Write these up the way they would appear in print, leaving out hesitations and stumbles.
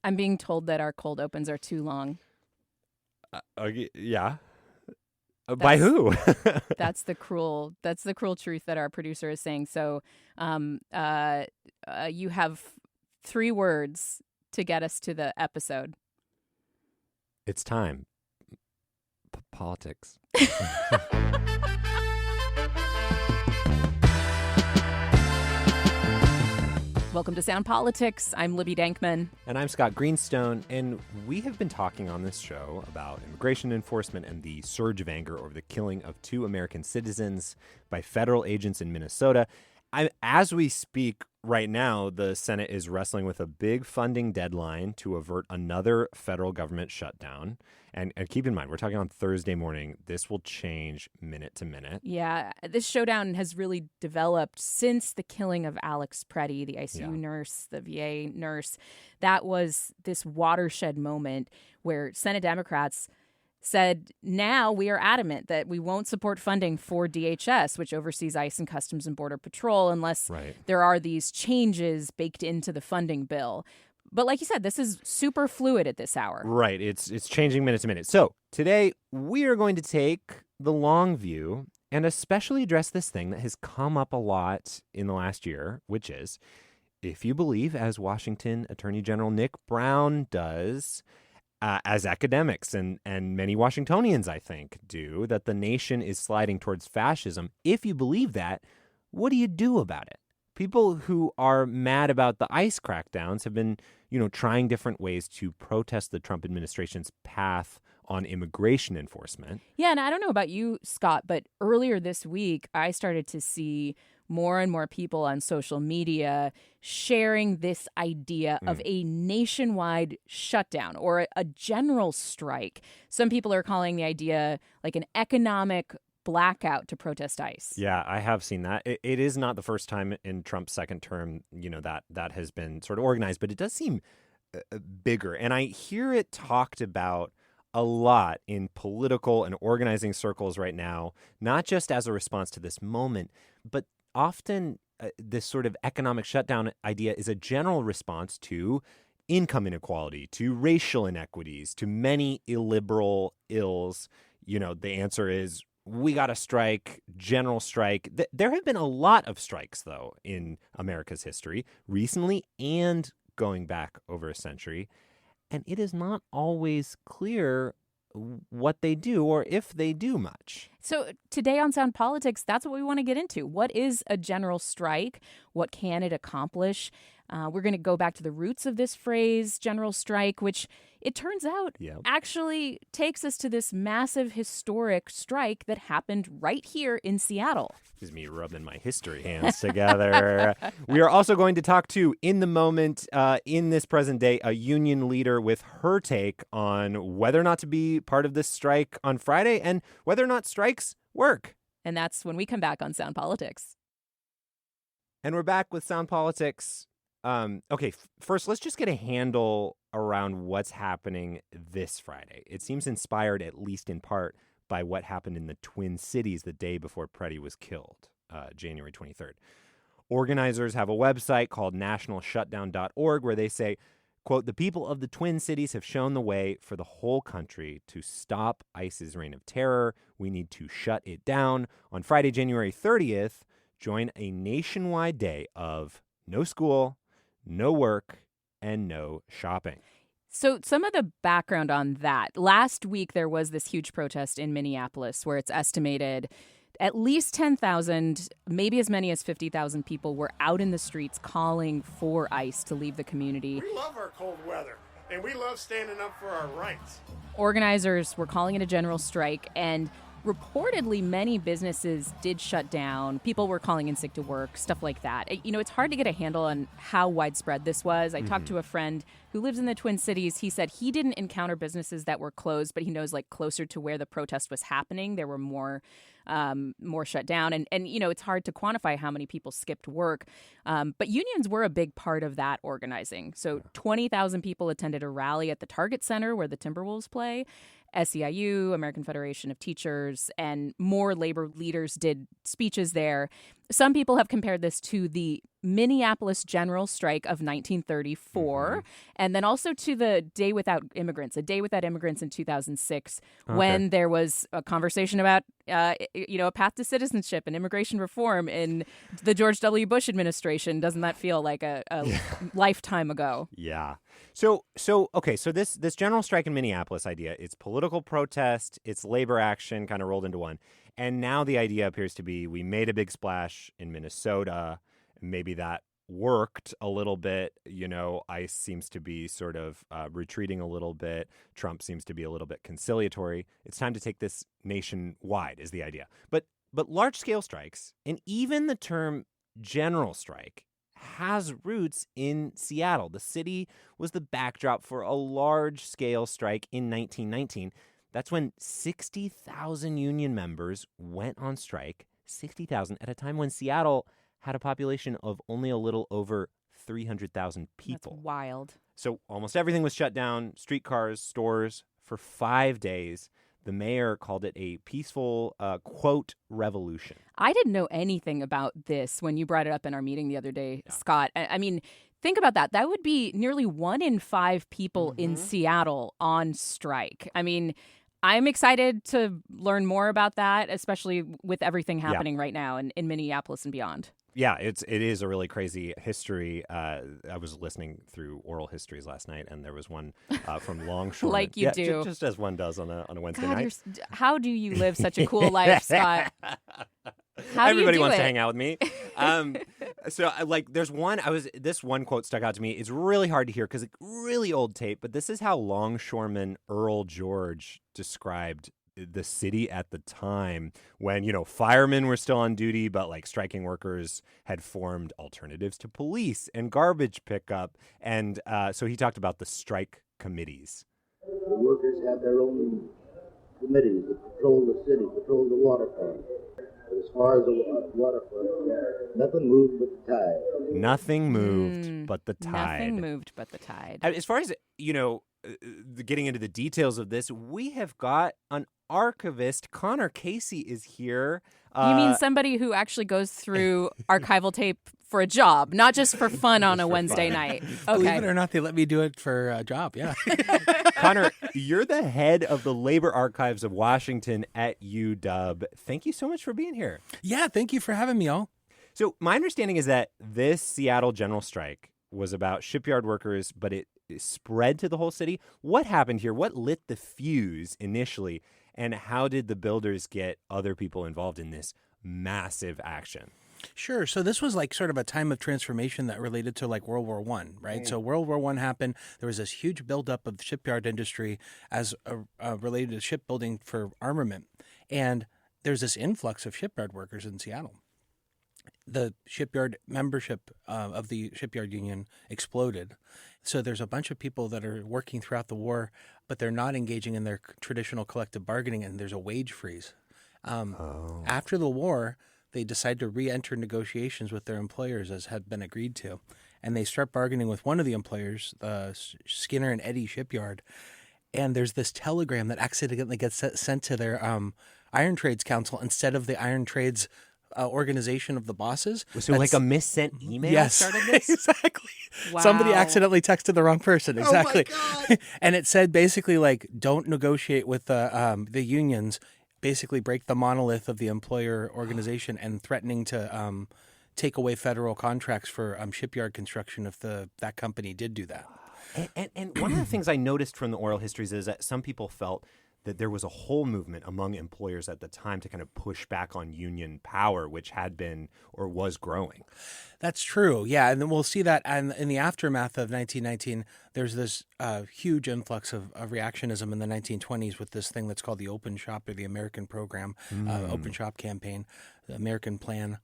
I'm being told that our cold opens are too long. Yeah. By who? That's the cruel truth that our producer is saying. So you have 3 words to get us to the episode. It's time. Politics. Welcome to Sound Politics. I'm Libby Denkmann. And I'm Scott Greenstone, and we have been talking on this show about immigration enforcement and the surge of anger over the killing of 2 American citizens by federal agents in Minnesota. As we speak right now, the Senate is wrestling with a big funding deadline to avert another federal government shutdown. And keep in mind, we're talking on Thursday morning. This will change minute to minute. Yeah, this showdown has really developed since the killing of Alex Preddy, the ICU nurse, the VA nurse. That was this watershed moment where Senate Democrats said, now we are adamant that we won't support funding for DHS, which oversees ICE and Customs and Border Patrol, unless there are these changes baked into the funding bill. But like you said, this is super fluid at this hour. Right. It's changing minute to minute. So today we are going to take the long view and especially address this thing that has come up a lot in the last year, which is, if you believe, as Washington Attorney General Nick Brown does, as academics and many Washingtonians, I think, do, that the nation is sliding towards fascism. If you believe that, what do you do about it? People who are mad about the ICE crackdowns have been, trying different ways to protest the Trump administration's path on immigration enforcement. Yeah, and I don't know about you, Scott, but earlier this week, I started to see more and more people on social media sharing this idea of a nationwide shutdown or a general strike. Some people are calling the idea like an economic blackout to protest ICE. Yeah, I have seen that. It is not the first time in Trump's second term, that has been sort of organized, but it does seem bigger. And I hear it talked about a lot in political and organizing circles right now, not just as a response to this moment, but often this sort of economic shutdown idea is a general response to income inequality, to racial inequities, to many illiberal ills. The answer is we got to strike, general strike. There have been a lot of strikes, though, in America's history, recently and going back over a century. And it is not always clear what they do or if they do much. So today on Sound Politics, that's what we want to get into. What is a general strike? What can it accomplish? We're going to go back to the roots of this phrase, general strike, which it turns out actually takes us to this massive historic strike that happened right here in Seattle. This is me rubbing my history hands together. We are also going to talk to, in the moment, in this present day, a union leader with her take on whether or not to be part of this strike on Friday and whether or not strikes work. And that's when we come back on Sound Politics. And we're back with Sound Politics. Okay, first, let's just get a handle around what's happening this Friday. It seems inspired, at least in part, by what happened in the Twin Cities the day before Preddy was killed, January 23rd. Organizers have a website called nationalshutdown.org where they say, quote, the people of the Twin Cities have shown the way for the whole country to stop ICE's reign of terror. We need to shut it down. On Friday, January 30th, join a nationwide day of no school, no work, and no shopping. So some of the background on that. Last week, there was this huge protest in Minneapolis where it's estimated at least 10,000, maybe as many as 50,000 people were out in the streets calling for ICE to leave the community. We love our cold weather, and we love standing up for our rights. Organizers were calling it a general strike, and reportedly, many businesses did shut down. People were calling in sick to work, stuff like that. It's hard to get a handle on how widespread this was. I talked to a friend who lives in the Twin Cities. He said he didn't encounter businesses that were closed, but he knows closer to where the protest was happening, there were more shut down. And it's hard to quantify how many people skipped work. But unions were a big part of that organizing. So 20,000 people attended a rally at the Target Center where the Timberwolves play. SEIU, American Federation of Teachers, and more labor leaders did speeches there. Some people have compared this to the Minneapolis general strike of 1934, and then also to the Day Without Immigrants, a Day Without Immigrants in 2006, when there was a conversation about, a path to citizenship and immigration reform in the George W. Bush administration. Doesn't that feel like a lifetime ago? Yeah. So this general strike in Minneapolis idea, it's political protest, it's labor action kind of rolled into one. And now the idea appears to be we made a big splash in Minnesota. Maybe that worked a little bit. ICE seems to be sort of retreating a little bit. Trump seems to be a little bit conciliatory. It's time to take this nationwide is the idea. But large-scale strikes, and even the term general strike, has roots in Seattle. The city was the backdrop for a large-scale strike in 1919. That's when 60,000 union members went on strike, 60,000 at a time when Seattle had a population of only a little over 300,000 people. That's wild. So almost everything was shut down, streetcars, stores, for 5 days. The mayor called it a peaceful, quote, revolution. I didn't know anything about this when you brought it up in our meeting the other day, Scott. I mean, think about that. That would be nearly 1 in 5 people in Seattle on strike. I mean, I'm excited to learn more about that, especially with everything happening right now in Minneapolis and beyond. Yeah, it is a really crazy history. I was listening through oral histories last night, and there was one from Longshoreman. Like you do. Just as one does on a Wednesday night. How do you live such a cool life, Scott? Everybody wants to hang out with me. There's one. This one quote stuck out to me. It's really hard to hear because it's really old tape, but this is how Longshoreman Earl George described the city at the time when, firemen were still on duty, but striking workers had formed alternatives to police and garbage pickup. And so he talked about the strike committees. The workers have their own committees that patrol the city, patrol the waterfront. But as far as the waterfront, nothing moved but the tide. Nothing moved but the tide. Nothing moved but the tide. As far as, getting into the details of this, we have got an archivist. Connor Casey is here. You mean somebody who actually goes through archival tape for a job, not just for fun on a Wednesday night. Okay. Believe it or not, they let me do it for a job, yeah. Connor, you're the head of the Labor Archives of Washington at UW. Thank you so much for being here. Yeah, thank you for having me all. So my understanding is that this Seattle general strike was about shipyard workers, but it spread to the whole city. What happened here? What lit the fuse initially? And how did the builders get other people involved in this massive action? Sure. So this was sort of a time of transformation that related to World War I, right? So World War I happened. There was this huge buildup of the shipyard industry as related to shipbuilding for armament. And there's this influx of shipyard workers in Seattle. The shipyard membership of the shipyard union exploded. So there's a bunch of people that are working throughout the war, but they're not engaging in their traditional collective bargaining, and there's a wage freeze. After the war, they decide to re-enter negotiations with their employers as had been agreed to. And they start bargaining with one of the employers, Skinner and Eddy Shipyard. And there's this telegram that accidentally gets sent to their Iron Trades Council instead of the Iron Trades organization of the bosses. So a missent email started this? Exactly. Wow. Somebody accidentally texted the wrong person. Exactly. Oh my God. And it said basically don't negotiate with the unions, basically break the monolith of the employer organization, and threatening to take away federal contracts for shipyard construction if that company did do that. And one of the things I noticed from the oral histories is that some people felt that there was a whole movement among employers at the time to kind of push back on union power, which had been or was growing. That's true. Yeah. And then we'll see that in the aftermath of 1919, there's this huge influx of reactionism in the 1920s with this thing that's called the Open Shop or the American Program, Open Shop Campaign, the American Plan.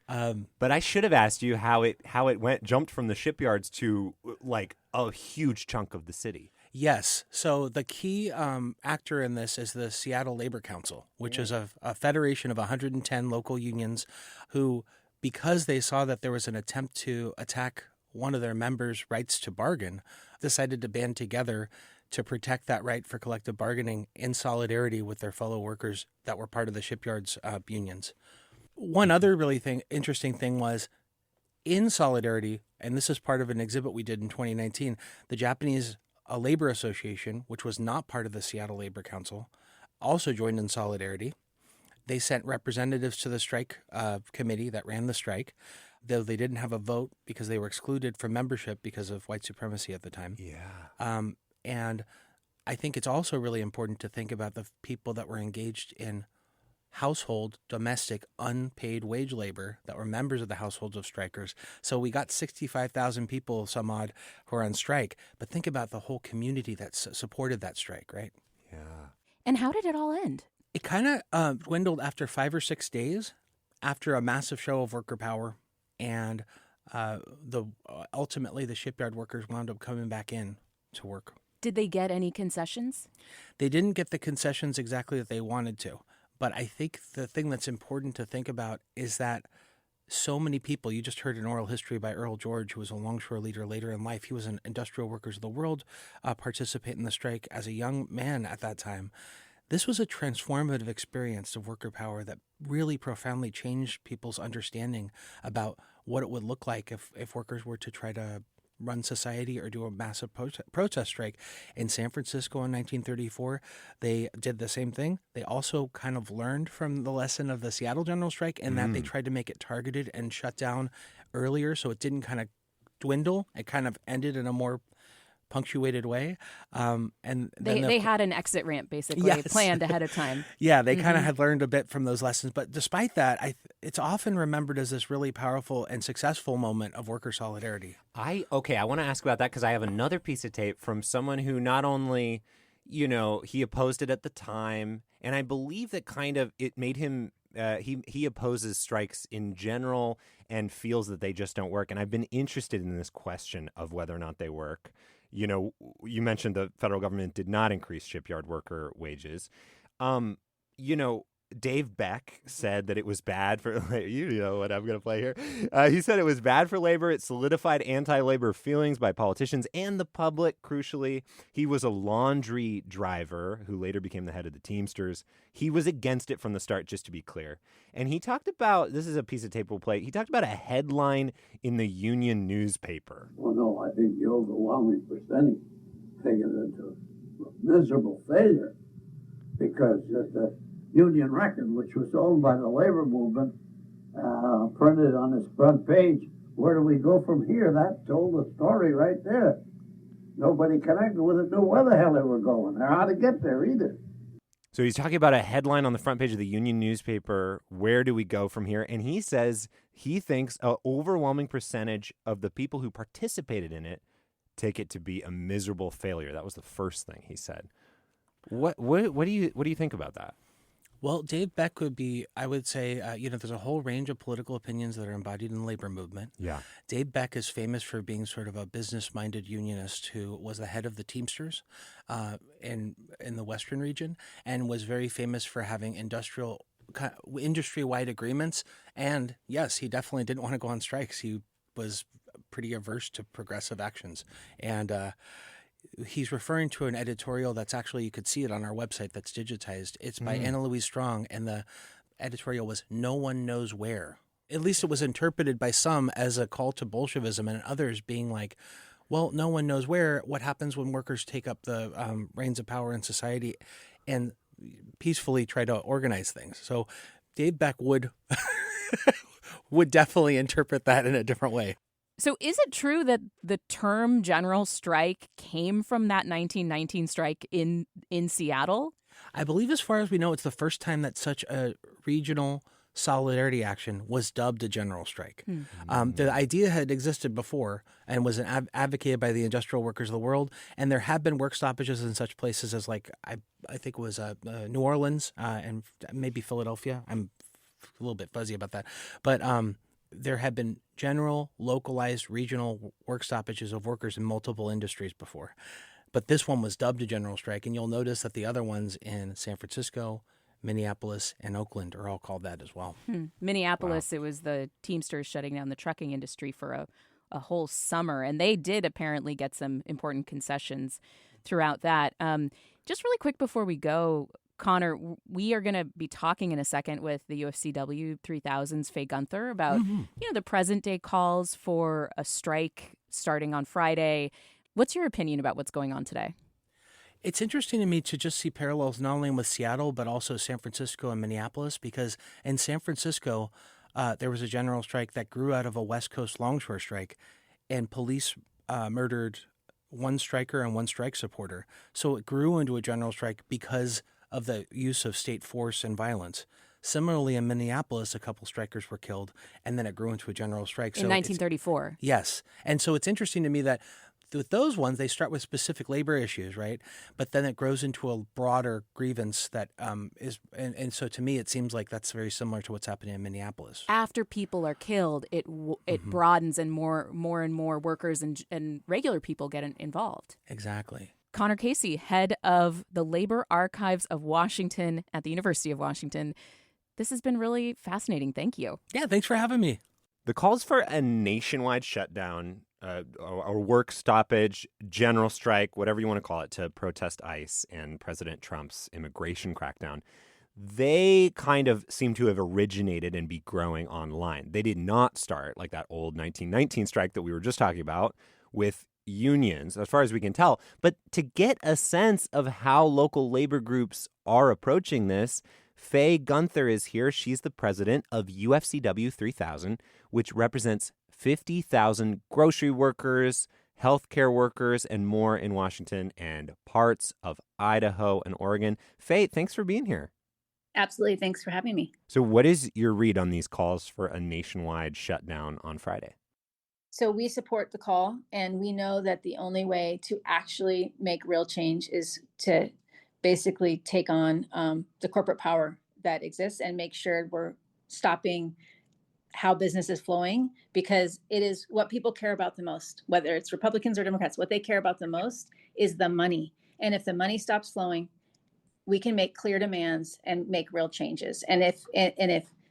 But I should have asked you how it jumped from the shipyards to a huge chunk of the city. Yes. So the key actor in this is the Seattle Labor Council, which is a federation of 110 local unions who, because they saw that there was an attempt to attack one of their members' rights to bargain, decided to band together to protect that right for collective bargaining in solidarity with their fellow workers that were part of the shipyard's unions. One other really interesting thing was in solidarity, and this is part of an exhibit we did in 2019, the Japanese Labor Association, which was not part of the Seattle Labor Council, also joined in solidarity. They sent representatives to the strike committee that ran the strike, though they didn't have a vote because they were excluded from membership because of white supremacy at the time. Yeah. And I think it's also really important to think about the people that were engaged in household, domestic, unpaid wage labor that were members of the households of strikers. So we got 65,000 people, some odd, who are on strike. But think about the whole community that supported that strike, right? Yeah. And how did it all end? It kind of dwindled after 5 or 6 days, after a massive show of worker power. And ultimately, the shipyard workers wound up coming back in to work. Did they get any concessions? They didn't get the concessions exactly that they wanted to. But I think the thing that's important to think about is that so many people, you just heard an oral history by Earl George, who was a longshore leader later in life. He was an Industrial Workers of the World participant in the strike as a young man at that time. This was a transformative experience of worker power that really profoundly changed people's understanding about what it would look like if workers were to try to run society or do a massive protest strike. In San Francisco in 1934, they did the same thing. They also kind of learned from the lesson of the Seattle General Strike in that they tried to make it targeted and shut down earlier so it didn't kind of dwindle. It kind of ended in a more punctuated way. And they had an exit ramp basically planned ahead of time. Yeah, they kind of had learned a bit from those lessons. But despite that, it's often remembered as this really powerful and successful moment of worker solidarity. I want to ask about that because I have another piece of tape from someone who not only, he opposed it at the time, and I believe that kind of it made him, he opposes strikes in general and feels that they just don't work. And I've been interested in this question of whether or not they work. You mentioned the federal government did not increase shipyard worker wages. Dave Beck said that it was bad for, you know what I'm going to play here. He said it was bad for labor. It solidified anti-labor feelings by politicians and the public, crucially. He was a laundry driver who later became the head of the Teamsters. He was against it from the start, just to be clear. And he talked about, this is a piece of tape we'll play, he talked about a headline in the union newspaper. Well, no, I think the overwhelming percentage taken it into miserable failure because the Union Record, which was owned by the labor movement, printed on its front page, where do we go from here? That told the story right there. Nobody connected with it, knew where the hell they were going or how to get there either. So he's talking about a headline on the front page of the Union newspaper, where do we go from here? And he says he thinks an overwhelming percentage of the people who participated in it take it to be a miserable failure. That was the first thing he said. What do you think about that? Well, Dave Beck would be, I would say, there's a whole range of political opinions that are embodied in the labor movement. Yeah. Dave Beck is famous for being sort of a business-minded unionist who was the head of the Teamsters in the Western region and was very famous for having industry-wide agreements. And yes, he definitely didn't want to go on strikes. He was pretty averse to progressive actions. And he's referring to an editorial that's actually, you could see it on our website that's digitized. It's by Anna Louise Strong, and the editorial was "No One Knows Where." At least it was interpreted by some as a call to Bolshevism, and others being like, well, no one knows where. What happens when workers take up the reins of power in society and peacefully try to organize things? So Dave Beck would definitely interpret that in a different way. So is it true that the term general strike came from that 1919 strike in Seattle? I believe, as far as we know, it's the first time that such a regional solidarity action was dubbed a general strike. The idea had existed before and was advocated by the Industrial Workers of the World, and there have been work stoppages in such places as, like, I think it was New Orleans and maybe Philadelphia. I'm a little bit fuzzy about that. But there have been general, localized, regional work stoppages of workers in multiple industries before. But this one was dubbed a general strike, and you'll notice that the other ones in San Francisco, Minneapolis, and Oakland are all called that as well. Minneapolis, It was the Teamsters shutting down the trucking industry for a whole summer, and they did apparently get some important concessions throughout that. Just really quick before we go, Connor, we are going to be talking in a second with the UFCW 3000's Faye Gunther about, the present day calls for a strike starting on Friday. What's your opinion about what's going on today? It's interesting to me to just see parallels not only with Seattle, but also San Francisco and Minneapolis, because in San Francisco, there was a general strike that grew out of a West Coast longshore strike, and police murdered one striker and one strike supporter. So it grew into a general strike because of the use of state force and violence. Similarly, in Minneapolis, a couple strikers were killed, and then it grew into a general strike. In 1934. Yes. And so it's interesting to me that with those ones, they start with specific labor issues, right? But then it grows into a broader grievance that is, and so to me, it seems like that's very similar to what's happening in Minneapolis. After people are killed, it broadens, and more and more workers and regular people get involved. Exactly. Connor Casey, head of the Labor Archives of Washington at the University of Washington. This has been really fascinating. Thank you. Yeah, thanks for having me. The calls for a nationwide shutdown or work stoppage, general strike, whatever you want to call it, to protest ICE and President Trump's immigration crackdown, they kind of seem to have originated and be growing online. They did not start like that old 1919 strike that we were just talking about with unions, as far as we can tell. But to get a sense of how local labor groups are approaching this, Faye Gunther is here. She's the president of UFCW 3000, which represents 50,000 grocery workers, healthcare workers, and more in Washington and parts of Idaho and Oregon. Faye, thanks for being here. Absolutely. Thanks for having me. So what is your read on these calls for a nationwide shutdown on Friday? So we support the call, and we know that the only way to actually make real change is to basically take on the corporate power that exists and make sure we're stopping how business is flowing, because it is what people care about the most, whether it's Republicans or Democrats. What they care about the most is the money. And if the money stops flowing, we can make clear demands and make real changes. And if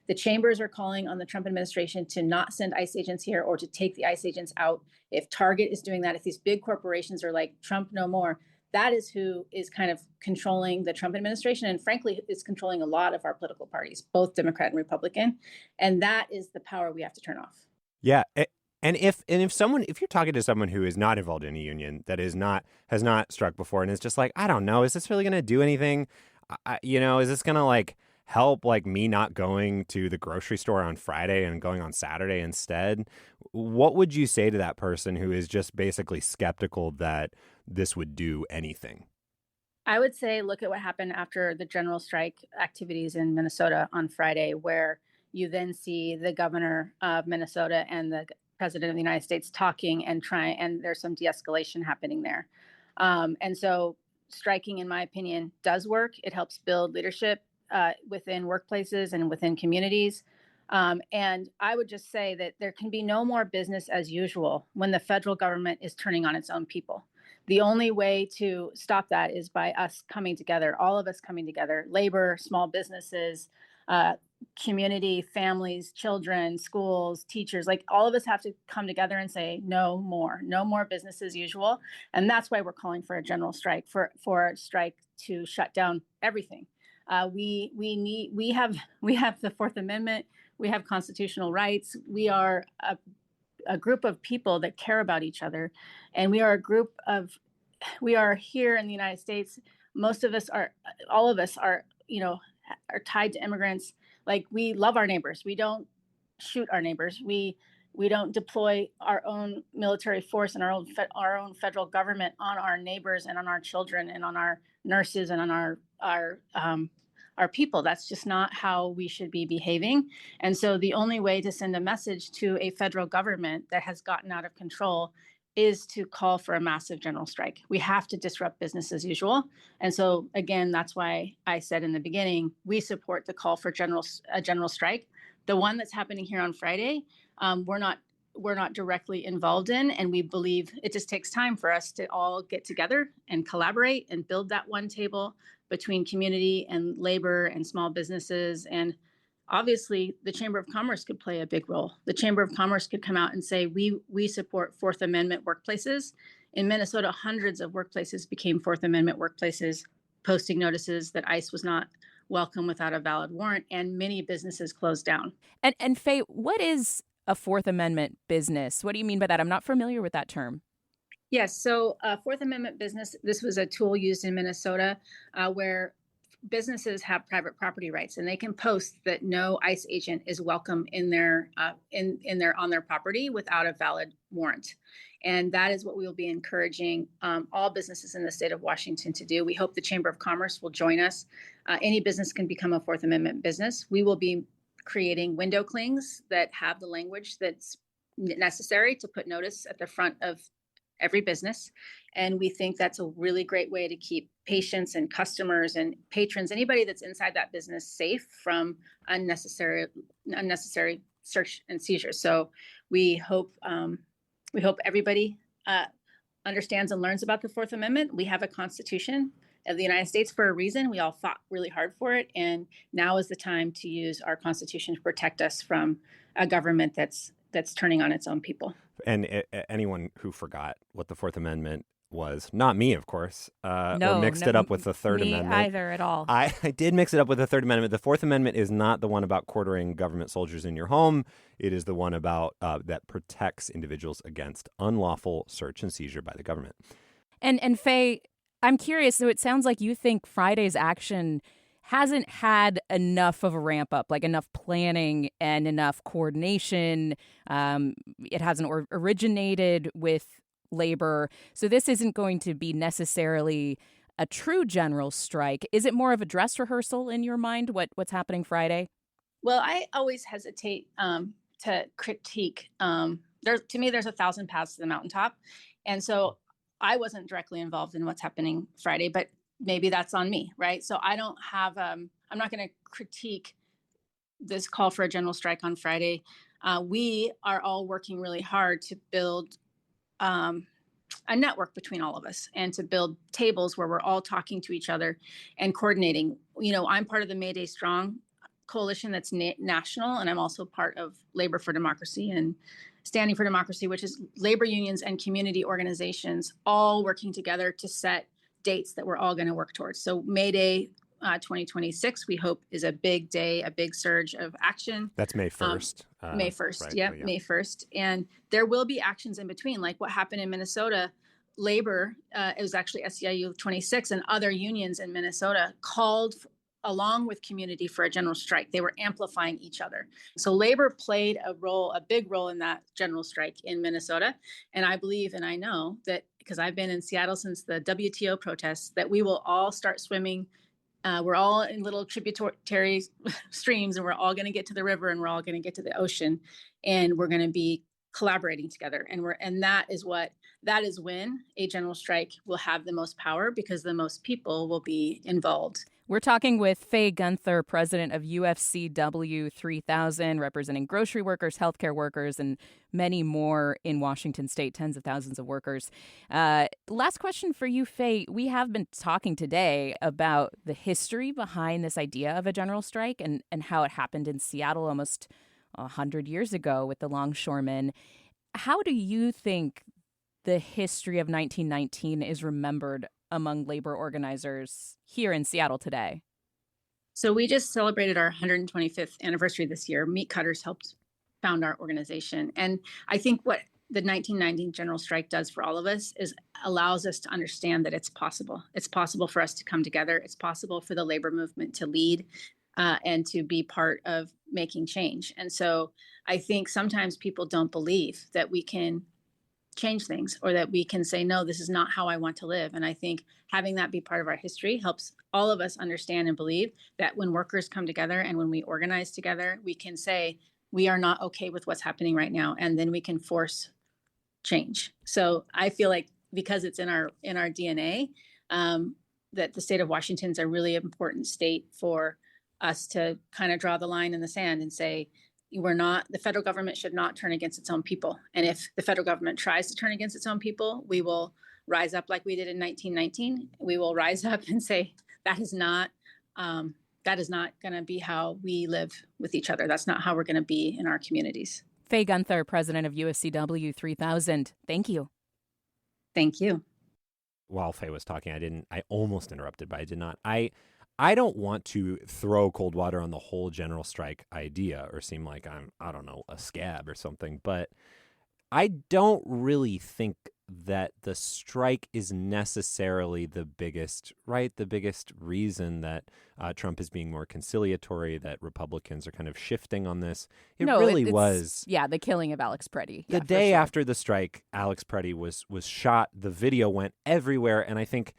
the chambers are calling on the Trump administration to not send ICE agents here or to take the ICE agents out, if Target is doing that, if these big corporations are like, Trump no more, that is who is kind of controlling the Trump administration, and frankly, is controlling a lot of our political parties, both Democrat and Republican. And that is the power we have to turn off. Yeah. And if you're talking to someone who is not involved in a union, that has not struck before, and is just like, I don't know, is this really going to do anything? Is this going to like help like me not going to the grocery store on Friday and going on Saturday instead? What would you say to that person who is just basically skeptical that this would do anything? I would say, look at what happened after the general strike activities in Minnesota on Friday, where you then see the governor of Minnesota and the president of the United States talking and there's some de-escalation happening there. And so striking, in my opinion, does work. It helps build leadership within workplaces and within communities. And I would just say that there can be no more business as usual when the federal government is turning on its own people. The only way to stop that is by us coming together, all of us coming together, labor, small businesses, community, families, children, schools, teachers, like all of us have to come together and say, no more business as usual. And that's why we're calling for a general strike, for a strike to shut down everything. We have the Fourth Amendment. We have constitutional rights. We are a group of people that care about each other. And we are here in the United States. All of us are tied to immigrants. Like, we love our neighbors. We don't shoot our neighbors. We don't deploy our own military force and our own federal government on our neighbors and on our children and on our nurses and on our people. That's just not how we should be behaving. And so the only way to send a message to a federal government that has gotten out of control is to call for a massive general strike. We have to disrupt business as usual. And so, again, that's why I said in the beginning, we support the call for a general strike. The one that's happening here on Friday, we're not directly involved in, and we believe it just takes time for us to all get together and collaborate and build that one table between community and labor and small businesses. And obviously, the Chamber of Commerce could play a big role. The Chamber of Commerce could come out and say, we support Fourth Amendment workplaces. In Minnesota, hundreds of workplaces became Fourth Amendment workplaces posting notices that ICE was not welcome without a valid warrant, and many businesses closed down. And Faye, what is a Fourth Amendment business? What do you mean by that? I'm not familiar with that term. Yes, so Fourth Amendment business, this was a tool used in Minnesota where businesses have private property rights, and they can post that no ICE agent is welcome in their on their property without a valid warrant. And that is what we will be encouraging all businesses in the state of Washington to do. We hope the Chamber of Commerce will join us. Any business can become a Fourth Amendment business. We will be creating window clings that have the language that's necessary to put notice at the front of every business. And we think that's a really great way to keep patients and customers and patrons, anybody that's inside that business, safe from unnecessary search and seizure. So we hope everybody understands and learns about the Fourth Amendment. We have a Constitution of the United States for a reason. We all fought really hard for it. And now is the time to use our Constitution to protect us from a government that's turning on its own people. And anyone who forgot what the Fourth Amendment was, not me, of course, or mixed it up with the Third Amendment. Either at all. I did mix it up with the Third Amendment. The Fourth Amendment is not the one about quartering government soldiers in your home. It is the one about that protects individuals against unlawful search and seizure by the government. And Faye, I'm curious. So it sounds like you think Friday's action hasn't had enough of a ramp up, like enough planning and enough coordination. It hasn't originated with labor. So this isn't going to be necessarily a true general strike. Is it more of a dress rehearsal in your mind, what's happening Friday? Well, I always hesitate to critique. To me, there's 1,000 paths to the mountaintop. And so I wasn't directly involved in what's happening Friday, but maybe that's on me, right? So I don't have, I'm not going to critique this call for a general strike on Friday. We are all working really hard to build a network between all of us and to build tables where we're all talking to each other and coordinating. You know, I'm part of the Mayday Strong coalition that's national, and I'm also part of Labor for Democracy and Standing for Democracy, which is labor unions and community organizations all working together to set dates that we're all going to work towards. So May Day 2026, we hope, is a big day, a big surge of action. That's May 1st. May 1st, right, yeah, May 1st. And there will be actions in between, like what happened in Minnesota. Labor, it was actually SEIU 26 and other unions in Minnesota called along with community for a general strike. They were amplifying each other. So labor played a big role in that general strike in Minnesota. And I believe, and I know that because I've been in Seattle since the WTO protests, that we will all start swimming. We're all in little tributary streams, and we're all going to get to the river, and we're all going to get to the ocean, and we're going to be collaborating together. And that is when a general strike will have the most power, because the most people will be involved. We're talking with Faye Gunther, president of UFCW 3000, representing grocery workers, healthcare workers, and many more in Washington state, tens of thousands of workers. Last question for you, Faye. We have been talking today about the history behind this idea of a general strike and how it happened in Seattle almost 100 years ago with the longshoremen. How do you think the history of 1919 is remembered among labor organizers here in Seattle today? So we just celebrated our 125th anniversary this year. Meat Cutters helped found our organization. And I think what the 1919 general strike does for all of us is allows us to understand that it's possible. It's possible for us to come together. It's possible for the labor movement to lead and to be part of making change. And so I think sometimes people don't believe that we can change things, or that we can say, no, this is not how I want to live. And I think having that be part of our history helps all of us understand and believe that when workers come together and when we organize together, we can say, we are not okay with what's happening right now. And then we can force change. So I feel like because it's in our DNA, that the state of Washington is a really important state for us to kind of draw the line in the sand and say, the federal government should not turn against its own people. And if the federal government tries to turn against its own people, we will rise up like we did in 1919. We will rise up and say, that is not going to be how we live with each other. That's not how we're going to be in our communities. Faye Gunther, president of UFCW 3000. Thank you. Thank you. while Faye was talking, I almost interrupted, but I did not. I don't want to throw cold water on the whole general strike idea or seem like I don't know, a scab or something, but I don't really think that the strike is necessarily the biggest reason that Trump is being more conciliatory, that Republicans are kind of shifting on this. It really was. Yeah, the killing of Alex Preddy. The day after the strike, Alex Preddy was shot. The video went everywhere. And I think,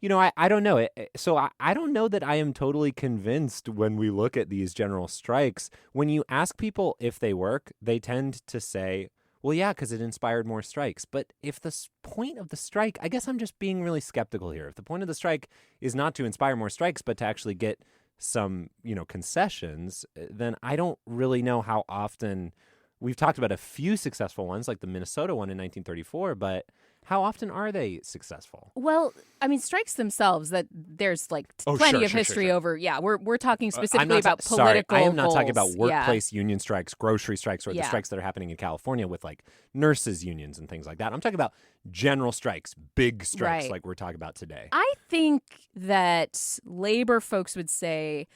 I don't know. So I don't know that I am totally convinced when we look at these general strikes. When you ask people if they work, they tend to say, well, yeah, because it inspired more strikes. But if the point of the strike, I guess I'm just being really skeptical here. If the point of the strike is not to inspire more strikes, but to actually get some, concessions, then I don't really know how often. We've talked about a few successful ones, like the Minnesota one in 1934, but how often are they successful? Well, I mean, strikes themselves, that there's plenty of history over. Yeah, we're talking specifically about political I am not goals. talking about workplace union strikes, grocery strikes, or the strikes that are happening in California with nurses unions and things like that. I'm talking about general strikes, big strikes like we're talking about today. I think that labor folks would say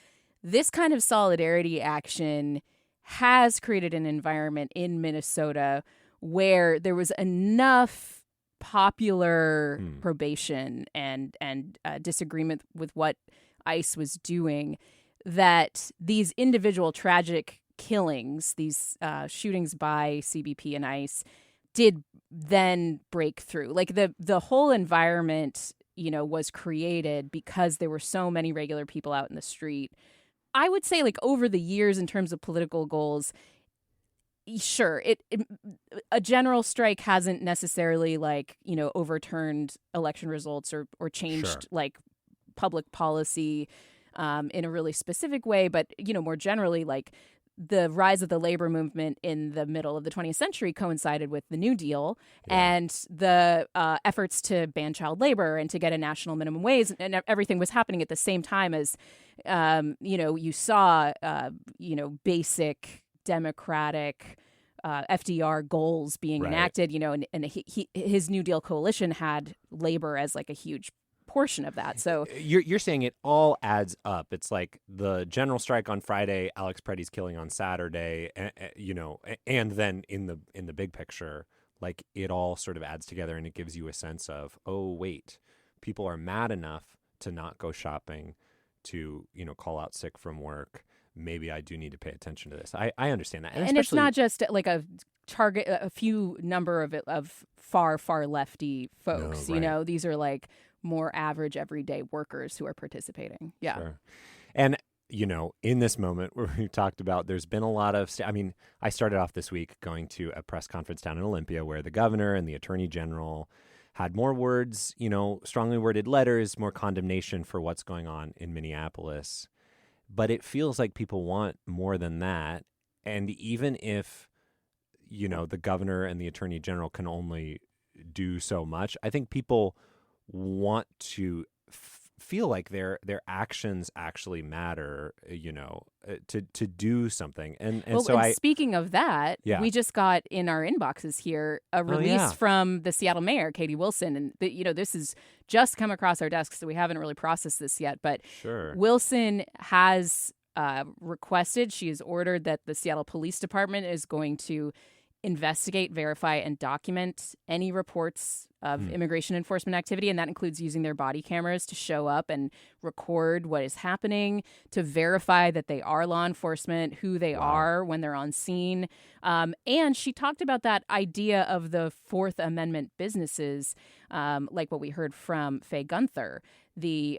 this kind of solidarity action has created an environment in Minnesota where there was enough popular probation and disagreement with what ICE was doing that these individual tragic killings, these shootings by CBP and ICE, did then break through. The whole environment, was created because there were so many regular people out in the street. I would say over the years in terms of political goals, sure, a general strike hasn't necessarily overturned election results or changed public policy in a really specific way. But, more generally, the rise of the labor movement in the middle of the 20th century coincided with the New Deal and the efforts to ban child labor and to get a national minimum wage, and everything was happening at the same time as, you saw, basic democratic FDR goals being enacted, and his New Deal coalition had labor as a huge portion of that. So you're saying it all adds up. It's like the general strike on Friday, Alex Preddy's killing on Saturday, and then in the big picture, it all sort of adds together, and it gives you a sense of, oh wait, people are mad enough to not go shopping, to call out sick from work. Maybe I do need to pay attention to this. I understand that, and it's not just a target, a few number of far lefty folks. No, these are more average everyday workers who are participating. Yeah. Sure. And, in this moment where we talked about, there's been a lot of, I started off this week going to a press conference down in Olympia where the governor and the attorney general had more words, strongly worded letters, more condemnation for what's going on in Minneapolis. But it feels like people want more than that. And even if, the governor and the attorney general can only do so much, I think people want to feel like their actions actually matter, to do something. And speaking of that, we just got in our inboxes here a release from the Seattle mayor, Katie Wilson. And, this has just come across our desks, so we haven't really processed this yet. But Wilson has requested, she has ordered that the Seattle Police Department is going to investigate, verify, and document any reports of immigration enforcement activity, and that includes using their body cameras to show up and record what is happening, to verify that they are law enforcement, who they are when they're on scene. And she talked about that idea of the Fourth Amendment businesses, like what we heard from Faye Gunther. The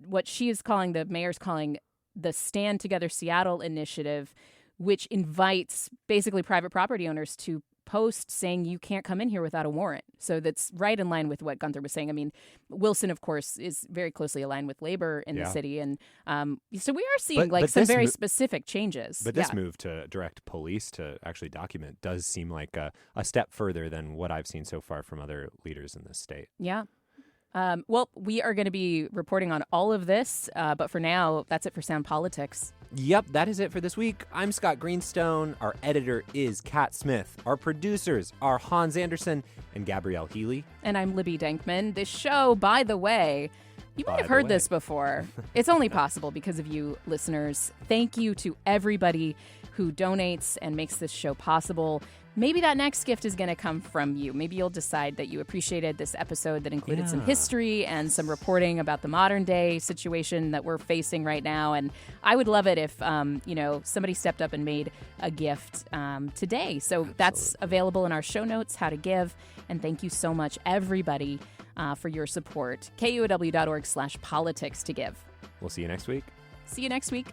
what she is calling, the mayor's calling, the Stand Together Seattle initiative, which invites basically private property owners to post saying you can't come in here without a warrant. So that's right in line with what Gunther was saying. I mean, Wilson, of course, is very closely aligned with labor in the city. And so we are seeing some very specific changes. But this move to direct police to actually document does seem like a step further than what I've seen so far from other leaders in this state. Yeah. Well, we are going to be reporting on all of this, but for now, that's it for Sound Politics. Yep, that is it for this week. I'm Scott Greenstone. Our editor is Kat Smith. Our producers are Hans Anderson and Gabrielle Healy. And I'm Libby Denkmann. This show, by the way, you might have heard this before. It's only possible because of you listeners. Thank you to everybody who donates and makes this show possible. Maybe that next gift is going to come from you. Maybe you'll decide that you appreciated this episode that included some history and some reporting about the modern day situation that we're facing right now. And I would love it if, somebody stepped up and made a gift today. So that's available in our show notes, how to give. And thank you so much, everybody, for your support. KUOW.org/politics to give. We'll see you next week. See you next week.